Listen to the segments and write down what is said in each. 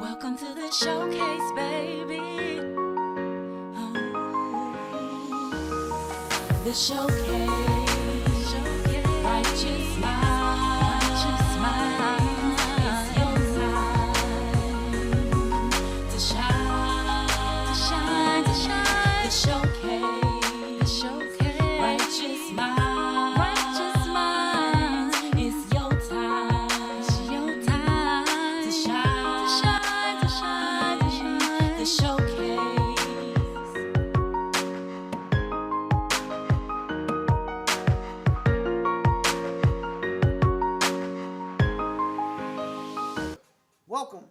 Welcome to the showcase, baby. Oh, the showcase. Righteous mind. It's your time to shine. The showcase. Righteous mind. It's your time to shine. The showcase. Welcome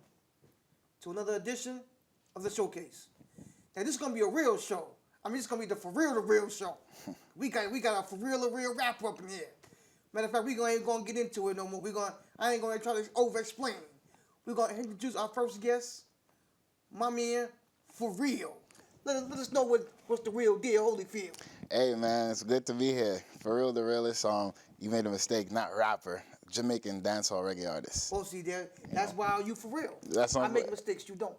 to another edition of the Showcase. Now, this is gonna be a real show. I mean, it's gonna be the Fareal Di Realest show. We got a Fareal Di Realest rapper up in here. Matter of fact, we ain't gonna get into it no more. I ain't gonna try to over-explain it. We're gonna introduce our first guest, my man, Fareal. Let us know what's the real deal, Holyfield. Hey man, it's good to be here. Fareal Di Realest, you made a mistake, not rapper. Jamaican dancehall reggae artist. Oh, see there, that's why you for real. That's I make mistakes, you don't.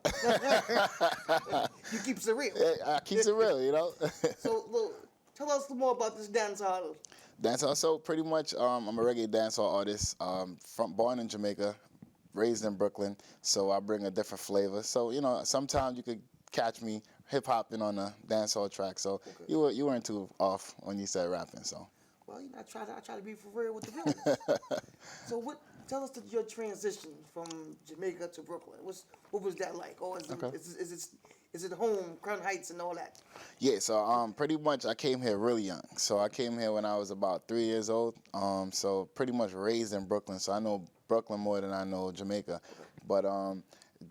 You keep it real. I keep it real, you know. So, look, tell us more about this dancehall. Dancehall, so pretty much, I'm a reggae dancehall artist. Born in Jamaica, raised in Brooklyn, so I bring a different flavor. So sometimes you could catch me hip hopping on a dancehall track. So okay. You weren't too off when you said rapping. So. Well, I try to be for real with the realness. So tell us your transition from Jamaica to Brooklyn. What was that like? Or is it home, Crown Heights and all that? Yeah, so pretty much I came here really young. So I came here when I was about 3 years old. So pretty much raised in Brooklyn. So I know Brooklyn more than I know Jamaica. Okay.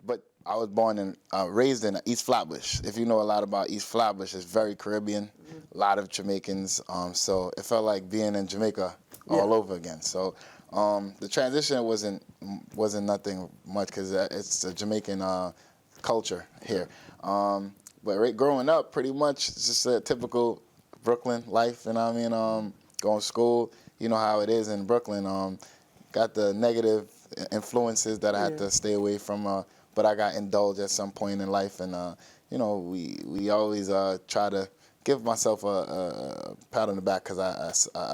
But I was born and raised in East Flatbush. If you know a lot about East Flatbush, it's very Caribbean, a lot of Jamaicans. So it felt like being in Jamaica all over again. So the transition wasn't nothing much because it's a Jamaican culture here. But growing up, pretty much it's just a typical Brooklyn life. You know what I mean? Going to school, you know how it is in Brooklyn. Got the negative influences that I had to stay away from. But I got indulged at some point in life, and we always try to give myself a pat on the back because I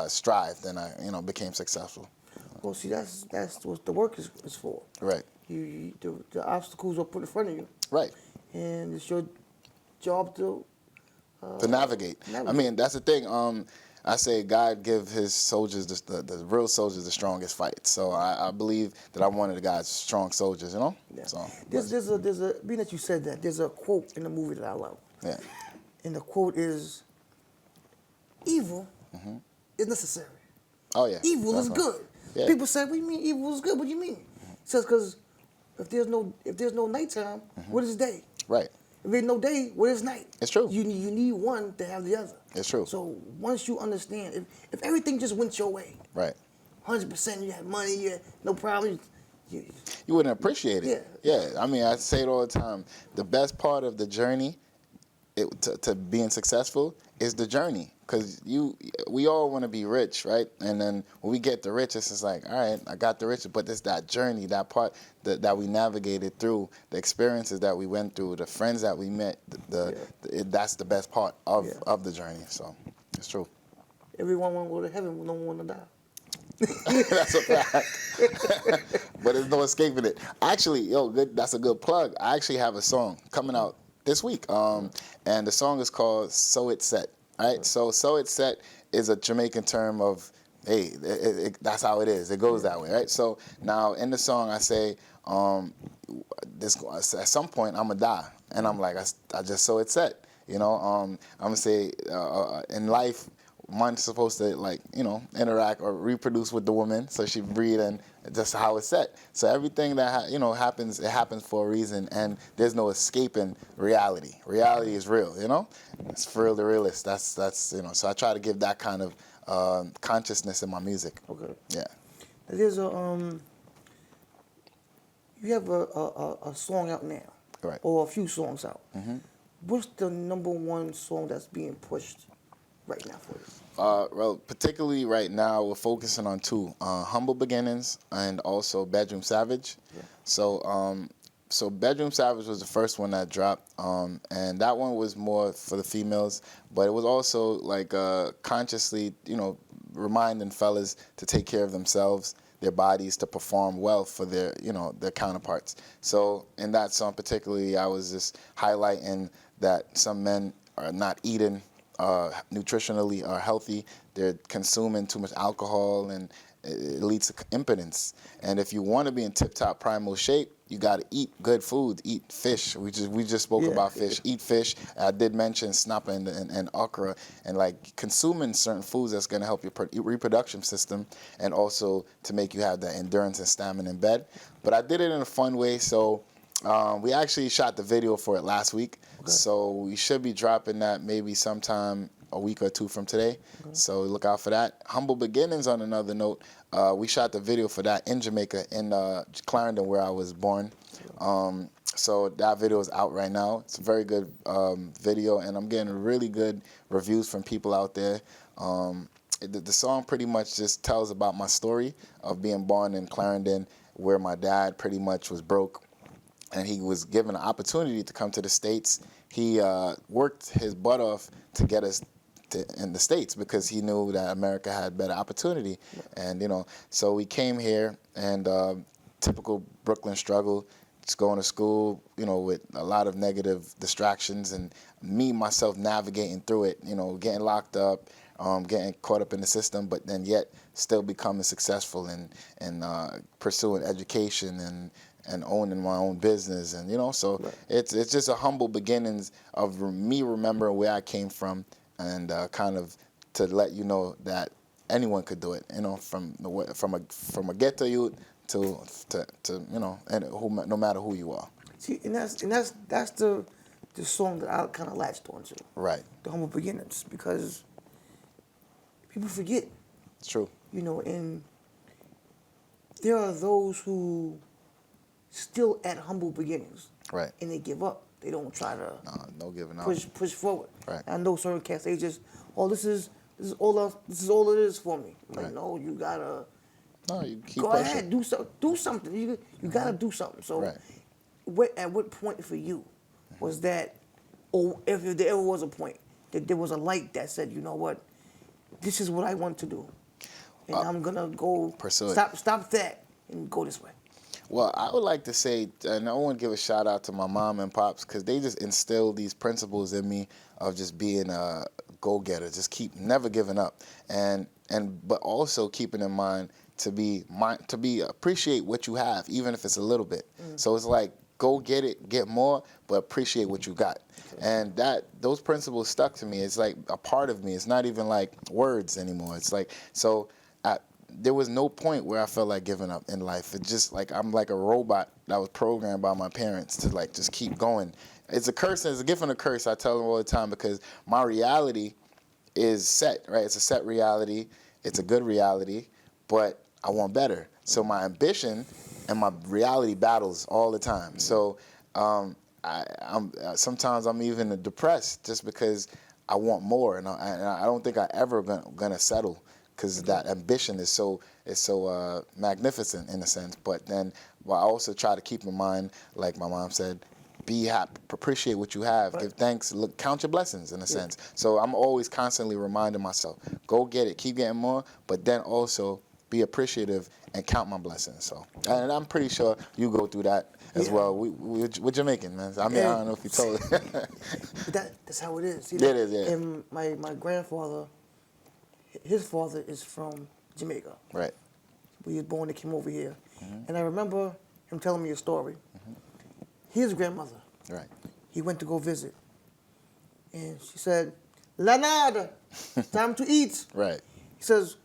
strived and I became successful. Well, see, that's what the work is for. Right. The obstacles are put in front of you. Right. And it's your job to navigate. I mean, that's the thing. I say God give his soldiers, the real soldiers, the strongest fight. So I believe that I'm one of the God's strong soldiers, you know? Yeah. So, there's a being that you said that, there's a quote in the movie that I love. Yeah. And the quote is, evil is necessary. Oh, yeah. Evil is good. Yeah. People say, what do you mean evil is good? What do you mean? It says, because if there's no nighttime, what is day? Right. If there's no day, what is night? It's true. You need one to have the other. It's true. So once you understand, if everything just went your way, right, 100%, you had money, you had no problems, you wouldn't appreciate it. Yeah. I mean, I say it all the time. The best part of the journey to being successful is the journey. Because we all want to be rich, right? And then when we get the rich, it's just like, all right, I got the rich, but it's that journey, that part that we navigated through, the experiences that we went through, the friends that we met, that's the best part of the journey. So it's true. Everyone want to go to heaven, no one want to die. That's a fact. But there's no escaping it. Actually, that's a good plug. I actually have a song coming out this week, and the song is called So It's Set. Right, so It's Set is a Jamaican term of, hey, that's how it is. It goes that way, right? So now in the song I say, at some point I'm gonna die, and I'm like, I just so it's set, I'm gonna say in life, one's supposed to interact or reproduce with the woman, so she breed, and just how it's set. So everything that happens, it happens for a reason, and there's no escaping reality. Reality is real, It's Fareal Di Realest. That's So I try to give that kind of consciousness in my music. Okay. Yeah. There's you have a song out now, right? Or a few songs out. Mm-hmm. What's the #1 song that's being pushed right now for you? Well, particularly right now, we're focusing on two, Humble Beginnings and also Bedroom Savage. Yeah. So so Bedroom Savage was the first one that dropped, and that one was more for the females, but it was also like consciously, reminding fellas to take care of themselves, their bodies, to perform well for their, their counterparts. So in that song particularly, I was just highlighting that some men are not eating nutritionally or healthy. They're consuming too much alcohol, and it leads to impotence. And if you want to be in tip-top primal shape, you got to eat good food, eat fish. We just spoke about fish. Eat fish. I did mention snapper and okra, and like consuming certain foods that's going to help your reproduction system, and also to make you have that endurance and stamina in bed. But I did it in a fun way. So we actually shot the video for it last week. Okay. So we should be dropping that maybe sometime a week or two from today. Okay. So look out for that. Humble Beginnings, on another note, we shot the video for that in Jamaica, in Clarendon, where I was born. So that video is out right now. It's a very good video, and I'm getting really good reviews from people out there. The song pretty much just tells about my story of being born in Clarendon, where my dad pretty much was broke, and he was given an opportunity to come to the States. He worked his butt off to get us in the States, because he knew that America had better opportunity. And so we came here, and typical Brooklyn struggle, just going to school, with a lot of negative distractions, and me myself navigating through it, getting locked up, getting caught up in the system, but then yet still becoming successful and pursuing education and owning my own business. And so it's just a humble beginnings of me remembering where I came from, and kind of to let you know that anyone could do it, from a ghetto youth to and no matter who you are. See, and that's the song that I kind of latched onto. Right. The Humble Beginnings, because people forget. It's true. And there are those who still at humble beginnings. Right. And they give up. They don't try to no giving up. Push forward. Right. I know certain cats, they just, this is all it is for me. Like, right. No, you gotta you keep go pushing. ahead, do something. You gotta do something. So at what point for you was that, or if there ever was a point that there was a light that said, you know what, this is what I want to do, and I'm gonna go pursue stop that and go this way? Well, I would like to say, and I want to give a shout out to my mom and pops, because they just instilled these principles in me of just being a go-getter, just never giving up, but also keeping in mind to appreciate what you have, even if it's a little bit. So it's like, go get it, get more, but appreciate what you got. And those principles stuck to me. It's like a part of me. It's not even like words anymore. It's like, so there was no point where I felt like giving up in life. It's just like I'm like a robot that was programmed by my parents to like just keep going. It's a curse and it's a gift and a curse. I tell them all the time, because my reality is set, right? It's a set reality. It's a good reality, but I want better. So my ambition and my reality battles all the time. So sometimes I'm even depressed just because I want more, and I don't think I ever gonna settle, because that ambition is so magnificent in a sense. But then, I also try to keep in mind, like my mom said, be happy, appreciate what you have, give thanks, look, count your blessings in a sense. So I'm always constantly reminding myself, go get it, keep getting more, but then also be appreciative and count my blessings. So, and I'm pretty sure you go through that as well. We're Jamaican, man. I mean, I don't know if you told it. But that's how it is. See, it is, yeah. And my grandfather, his father is from Jamaica. Right. He was born and came over here. And I remember him telling me a story. His grandmother, he went to go visit. And she said, Lanada, time to eat. Right. He says,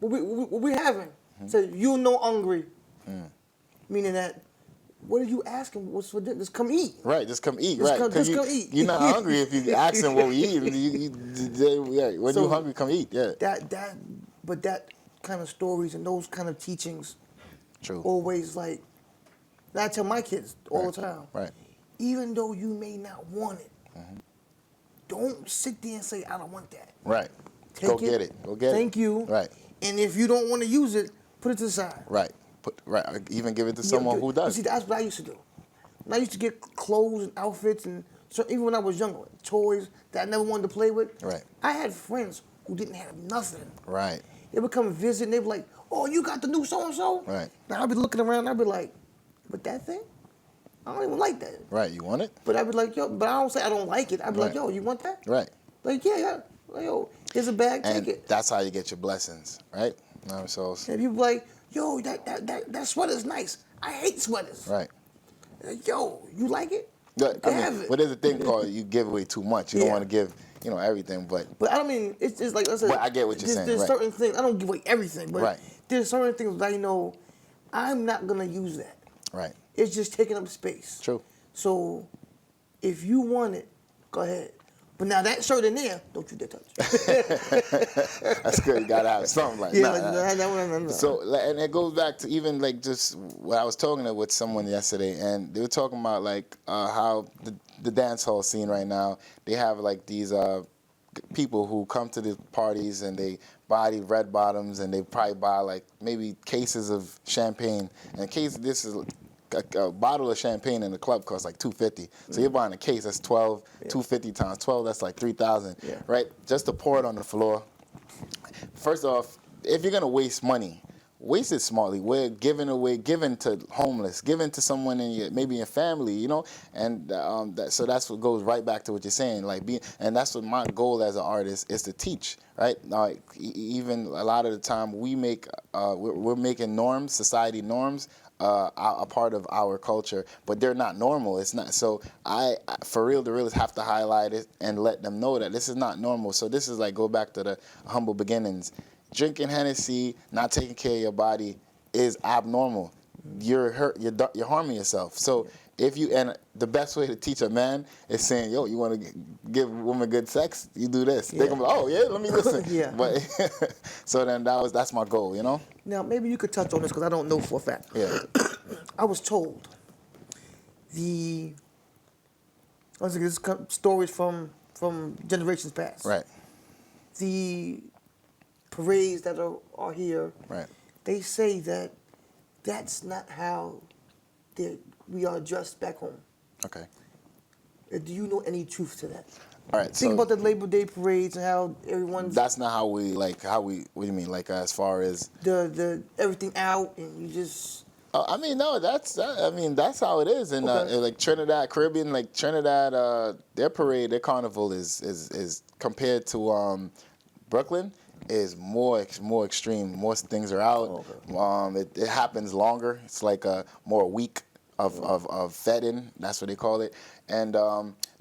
what we having? He said, you no hungry. Meaning that, what are you asking? What's for dinner? Just come eat. Right, just come eat. Just come eat. You're not hungry if you ask them what we eat. When you're hungry, come eat. Yeah. But that kind of stories and those kind of teachings, always like, I tell my kids all the time. Right. Even though you may not want it, don't sit there and say, I don't want that. Right. Go get it. Go get it. Thank you. Right. And if you don't want to use it, put it to the side. Right. even give it to Yeah, someone who does. See, that's what I used to do. And I used to get clothes and outfits, and so even when I was younger, toys that I never wanted to play with. Right. I had friends who didn't have nothing. Right. They would come visit, and they were like, "Oh, you got the new so and so?" Right. Now I'd be looking around, I'd be like, "But that thing, I don't even like that." Right. You want it? But I'd be like, "Yo," but I don't say I don't like it. I'd be like, Right. "Yo, you want that?" Right. Like, yeah. Like, yo, here's a bag, And take it. that's how you get your blessings, right? So And people like, "Yo, that sweater's nice. I hate sweaters." right. Like, yo, you like it? But, You can have it. but there's a thing called you give away too much. You don't Yeah. want to give, everything. But But I don't mean it's like I said. But I get what you're saying, There's right. certain things I don't give away everything, but Right. there's certain things that I know I'm not gonna use that. right, It's just taking up space. true. So if you want it, go ahead. But now that shirt in there, don't you dare touch. That's good. You gotta have something like Yeah, that. no. So, and it goes back to even like just what I was talking with someone yesterday, and they were talking about like how the dance hall scene right now, they have like these people who come to the parties and they buy these red bottoms and they probably buy like maybe cases of champagne. And this is a bottle of champagne in the club costs like $250. So you're buying a case that's 12, 250 times 12, that's like 3,000, Yeah. right? Just to pour it on the floor. First off, if you're gonna waste money, waste it smartly. We're giving to homeless, giving to someone in maybe your family, and so that's what goes right back to what you're saying, like and that's what my goal as an artist is to teach, right? Like even a lot of the time we're making norms, society norms, a part of our culture, but they're not normal. It's not. So Fareal Di Realest have to highlight it and let them know that this is not normal. So this is like go back to the humble beginnings. Drinking Hennessy, not taking care of your body is abnormal. You're hurt. You're harming yourself. So and the best way to teach a man is saying, yo, you want to give a woman good sex? You do this. They're gonna be like, oh yeah, let me listen. Yeah. But so then that's my goal, Now maybe you could touch on this because I don't know for a fact. Yeah. I was told this stories from generations past. Right. The parades that are here. Right. They say that that's not how we are dressed back home. Okay. Do you know any truth to that? All right. Think about the Labor Day parades and how everyone's That's not how we. What do you mean? Like as far as the everything out and you just. I mean, no, that's how it is. And Okay. like Trinidad, Caribbean, like Trinidad, their parade, their carnival is compared to Brooklyn is more extreme. More things are out. Okay. It happens longer. It's like a more week of fed-in. That's what they call it. And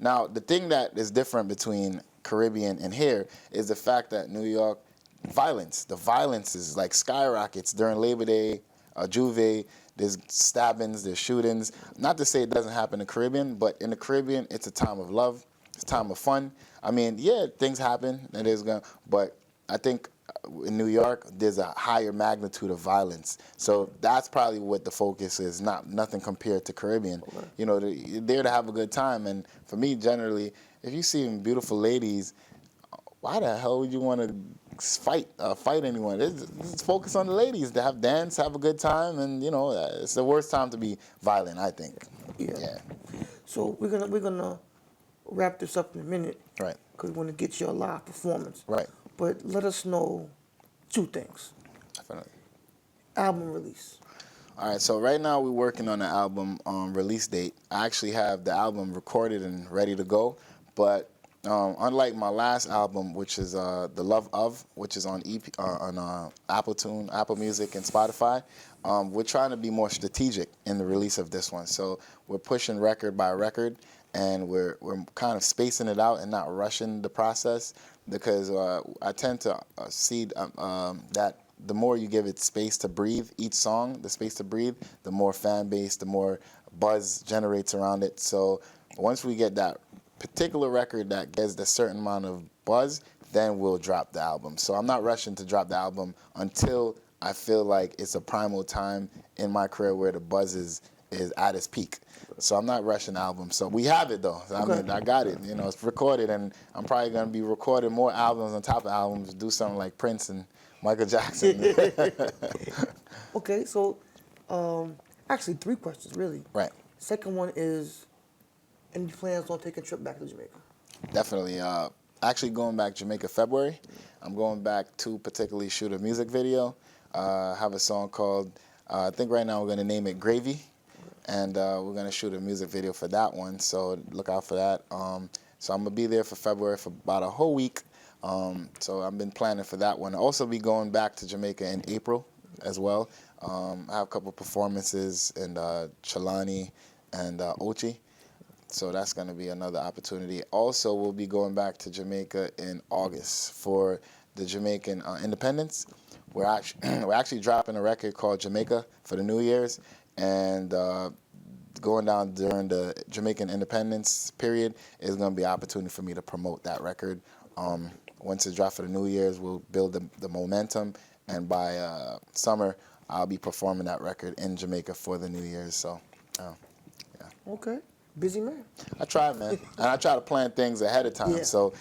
now the thing that is different between Caribbean and here is the fact that New York the violence is like skyrockets during Labor Day, Juve. There's stabbings, there's shootings. Not to say it doesn't happen in the Caribbean, but in the Caribbean, it's a time of love, it's a time of fun. I mean, yeah, things happen, but I think in New York, there's a higher magnitude of violence. So that's probably what the focus is, nothing compared to Caribbean. They're there to have a good time. And for me, generally, if you see beautiful ladies, why the hell would you want to fight anyone? Let's focus on the ladies. To have dance, have a good time, and it's the worst time to be violent, I think. Yeah. Yeah. So we're gonna wrap this up in a minute. Right. Because we want to get your live performance. Right. But let us know two things. Definitely. Album release. All right, so right now we're working on the album release date. I actually have the album recorded and ready to go, but unlike my last album, which is The Love Of, which is on Apple Music and Spotify, we're trying to be more strategic in the release of this one. So we're pushing record by record, and we're kind of spacing it out and not rushing the process, because I tend to see that the more you give it space to breathe, each song, the space to breathe, the more fan base, the more buzz generates around it. So once we get that particular record that gets a certain amount of buzz, then we'll drop the album. So I'm not rushing to drop the album until I feel like it's a primal time in my career where the buzz is at its peak. So I'm not rushing the album. So we have it though. I mean, I got it. It's recorded, and I'm probably gonna be recording more albums on top of albums. Do something like Prince and Michael Jackson. Okay, so Actually, 3 questions, really. Right. Second one is, any plans on taking a trip back to Jamaica? Definitely. Actually going back Jamaica February. I'm going back to particularly shoot a music video. Have a song called, I think right now we're going to name it Gravy. And we're going to shoot a music video for that one. So look out for that. So I'm going to be there for February for about a whole week. So I've been planning for that one. I'll also be going back to Jamaica in April as well. I have a couple performances in Chalani and Ochi. So that's going to be another opportunity. Also, we'll be going back to Jamaica in August for the Jamaican Independence. We're actually dropping a record called Jamaica for the New Year's, and going down during the Jamaican Independence period is going to be an opportunity for me to promote that record. Once it drops for the New Year's, we'll build the momentum, and by summer, I'll be performing that record in Jamaica for the New Year's. So, yeah. Okay. Busy man. I try, man. And I try to plan things ahead of time. Yeah. So,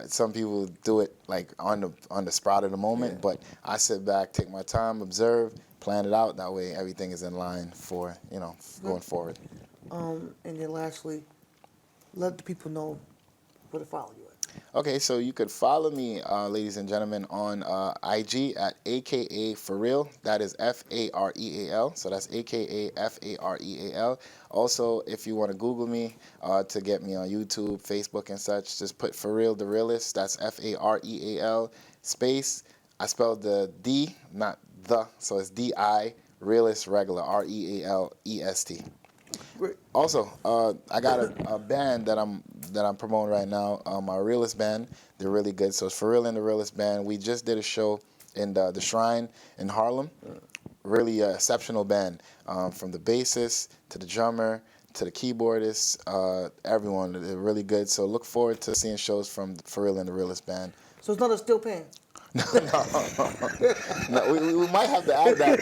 some people do it like on the spot of the moment, but I sit back, take my time, observe, plan it out. That way everything is in line for, going forward. And then lastly, let the people know where to follow you at. Okay, so you could follow me, ladies and gentlemen, on IG at AKA Fareal. That is Fareal. So that's AKA Fareal. Also, if you want to Google me to get me on YouTube, Facebook, and such, just put Fareal Di Realest. That's Fareal space. I spelled the D, not the, so it's D-I, Realist regular, Realest. Great. Also, I got a band that I'm promoting right now, my Realist band. They're really good. So it's Fareal and the Realist band. We just did a show in the Shrine in Harlem. Really exceptional band, from the bassist to the drummer to the keyboardist, everyone. They're really good. So look forward to seeing shows from Fareal and the Realist band. So it's not a steel pan? No, we might have to add that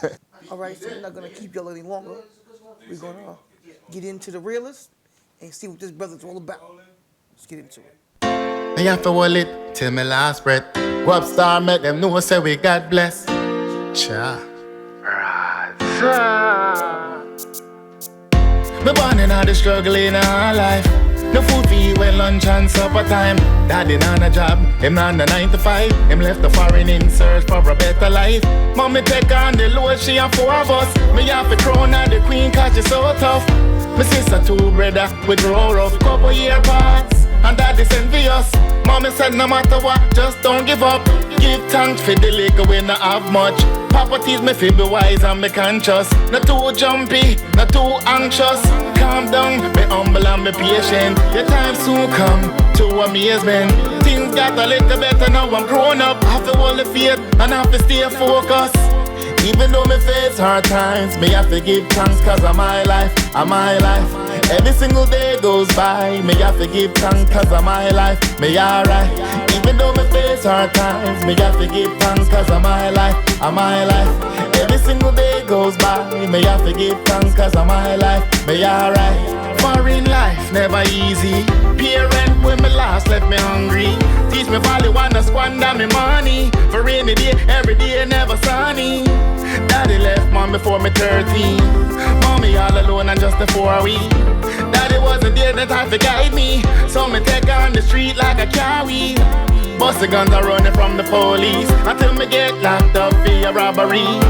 though, All right, so we're not going to keep y'all any longer. We're going to get into the Realist and see what this brother's all about. Let's get into it. I have to hold it till my last breath. Go up star, make them know say we God bless. Cha. Me born in all the struggle in our life. No food for eat when lunch and supper time. Daddy on a job, him on the 9 to 5. Him left the foreign in search for a better life. Mommy take on the load, she and 4 of us. Me have to crown her the queen cause she so tough. My sister 2 brother, we grow rough. Couple year parts, and daddy's envious. Mommy said no matter what, just don't give up. Give thanks for the liquor we not have much. Papa teach me to be wise and be conscious. Not too jumpy, not too anxious. Calm down, be humble and be patient. Your time soon come to amazement. Things got a little better now I'm grown up. I have to hold the faith and I have to stay focused. Even though me face hard times, me have to give thanks cause of my life, of my life. Every single day goes by, me have to give thanks cause of my life, me alright. Even though me face hard times, me have to give thanks cause of my life, of my life. Every single day goes by, me have to give thanks cause of my life, me alright. Foreign life never easy. Parent when me last left me hungry. Teach me value wanna squander me money. For rainy day, every day never sunny. Daddy left mom before me 13. Mommy all alone and just the 4 weeks. Daddy wasn't there that time to guide me. So me take on the street like a carry. Bust the guns are running from the police until me get locked up for a robbery.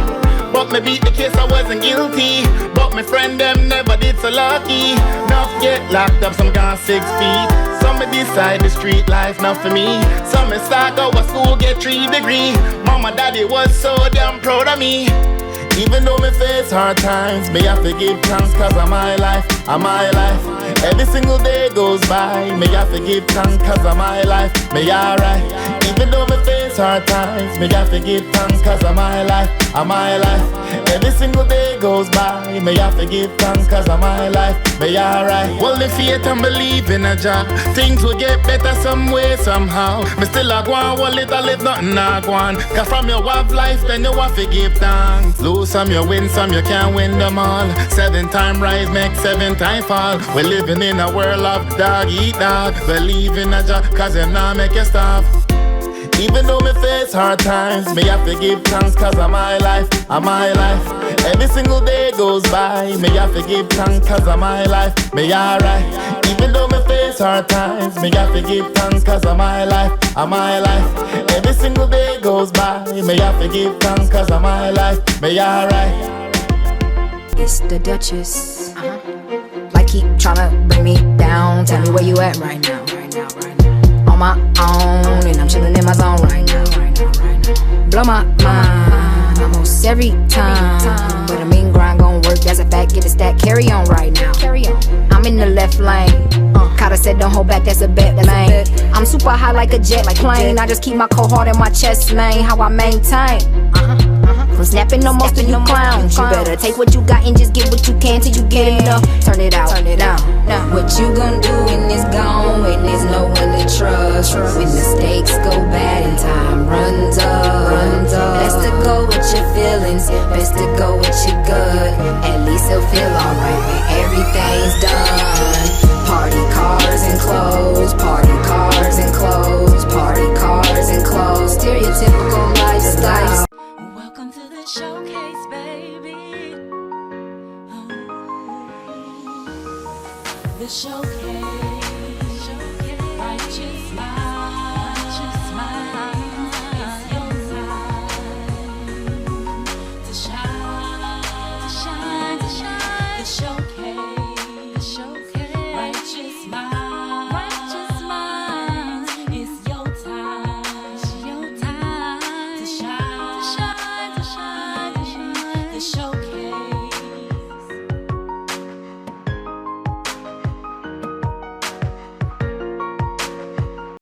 But me beat the case, I wasn't guilty. But my friend them never did so lucky. Enough get locked up, some gone 6 feet. Some me decide the street life not for me. Some me start go to school, get 3 degrees. Mama, daddy was so damn proud of me. Even though me face hard times, me have to give thanks cause of my life, of my life. Every single day goes by, me have to give thanks cause of my life, me alright. Even though me face hard times, me have to give thanks cause of my life, of my life. Every single day goes by, me have to give thanks cause of my life, me alright. Hold the faith and believe in a job. Things will get better some way, somehow. Me still a go on, hold it, I live nothing a go on. Cause from your have life, then you have to give thanks. Lose some, you win some, you can't win them all. 7 time rise, make 7 time fall. We're living in a world of dog eat dog. Believe in a job, cause you not make you starve. Even though me face hard times, me have to give thanks cause of my life, of my life. Every single day goes by, me have to give thanks cause of my life, me alright. Even though me face hard times, me have to give thanks cause of my life, of my life. Every single day goes by, me have to give thanks cause of my life, me alright. It's the Duchess. Like keep tryna bring me down. Tell me where you at right now. On my own, and I'm chillin' in my zone right now. Blow my mind almost every time. But a mean grind gon' work, that's a fact. Get a stack, carry on right now. I'm in the left lane. Coulda said don't hold back, that's a bet, man. I'm super high like a jet, like plane. I just keep my cold heart in my chest, man. How I maintain. From snapping no most of you clowns. You better take what you got and just get what you can till you get enough. Turn it out, now. What you gon' do when it's gone? When there's no one to trust. When the stakes go bad and time runs up. Best to go with your feelings. Best to go with your gut. At least it'll feel alright when everything's done. Party cars and clothes. Party cars and clothes. Party cars and clothes. Stereotypical lifestyle. Welcome to the showcase, baby. Oh, the showcase.